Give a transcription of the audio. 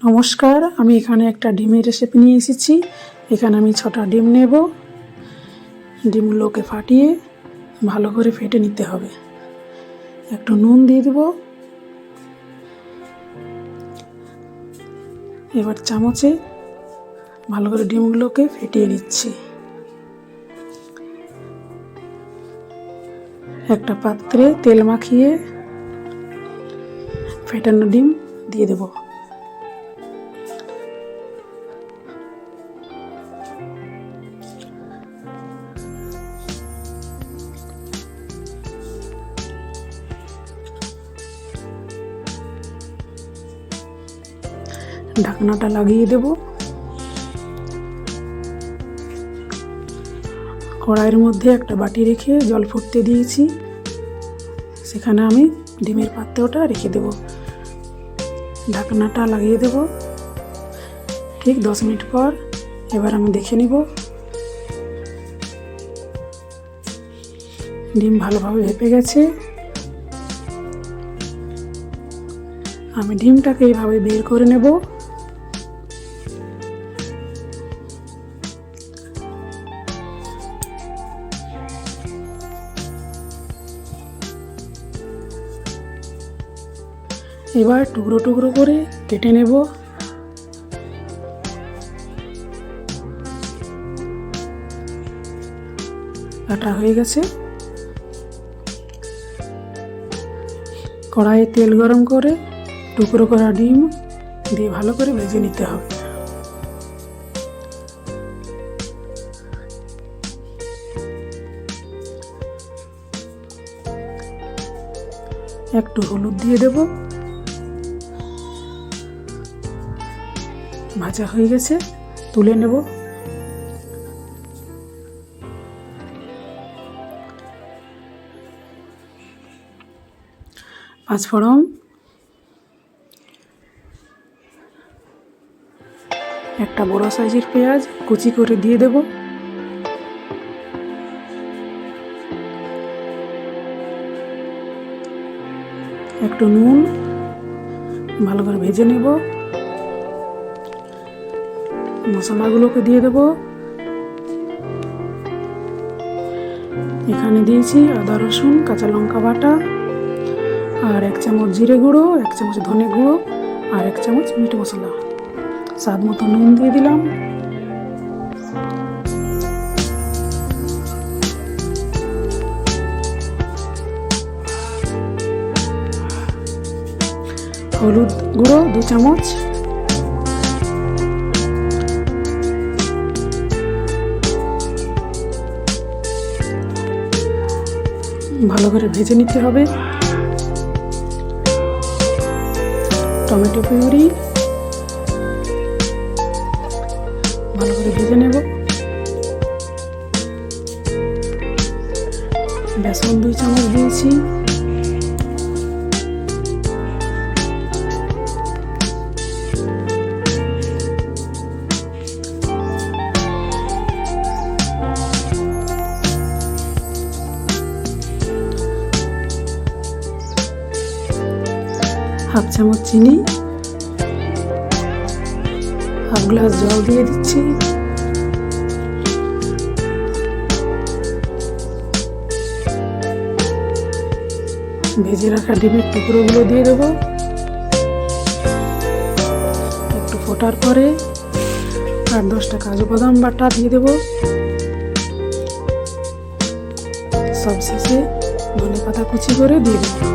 নমস্কার, আমি এখানে একটা ডিমের রেসিপি নিয়ে এসেছি। এখানে আমি 6টা ডিম নেব। ডিমগুলোকে ফাটিয়ে ভালো করে ফেটে নিতে হবে। একটু নুন দিয়ে দেব। এবার চামচে ভালো করে ডিমগুলোকে ফেটিয়ে নিচ্ছি। একটা পাত্রে তেল মাখিয়ে ফেটানো ডিম দিয়ে দেব। ঢাকনাটা লাগিয়ে দেব। কড়াইয়ের মধ্যে একটা বাটি রেখে জল ফুটতে দিয়েছি, সেখানে আমি ডিমের পাত্রটা রেখে দেব। ঢাকনাটা লাগিয়ে দেব। ঠিক 10 মিনিট পর এবার আমি দেখে নিব। ডিম ভালোভাবে ভেপে গেছে। আমি ডিমটাকে এইভাবে বের করে নেব। এবার টুকরো টুকরো করে কেটে নেব। কাটা হয়ে গেছে। কড়াইয়ে তেল গরম করে টুকরো করা ডিম দিয়ে ভালো করে ভেজে নিতে হবে। একটু হলুদ দিয়ে দেব। ভাজা হয়ে গেছে, তুলে নেব। পাঁচফোড়ন, একটা বড় সাইজের পেঁয়াজ কুচি করে দিয়ে দেব। একটু নুন, ভালো করে ভেজে নেব। মশলাগুলোকে দিয়ে দেব। এখানে দিয়েছি আদা রসুন কাঁচা লঙ্কা বাটা, আর 1 চামচ জিরে গুঁড়ো, 1 চামচ ধনে গুঁড়ো, আর 1 চামচ মিট মশলা। স্বাদ মতো নুন দিয়ে দিলাম। হলুদ গুঁড়ো 2 চামচ। ভালো করে ভেজে নিতে হবে। টমেটো পিউরি ভালো করে ভেজে নেব। বেসন 2 চামচ দিয়েছি। হাফ চামচ চিনি, হাফ গ্লাস জল দিয়ে দিচ্ছি। ভেজে রাখা ডিমের টুকরোগুলো দিয়ে দেবো। একটু ফোটার পরে 8-10টা কাজু বাদাম বাটা দিয়ে দেবো। সবশেষে ধনেপাতা কুচি করে দিয়ে দেবো।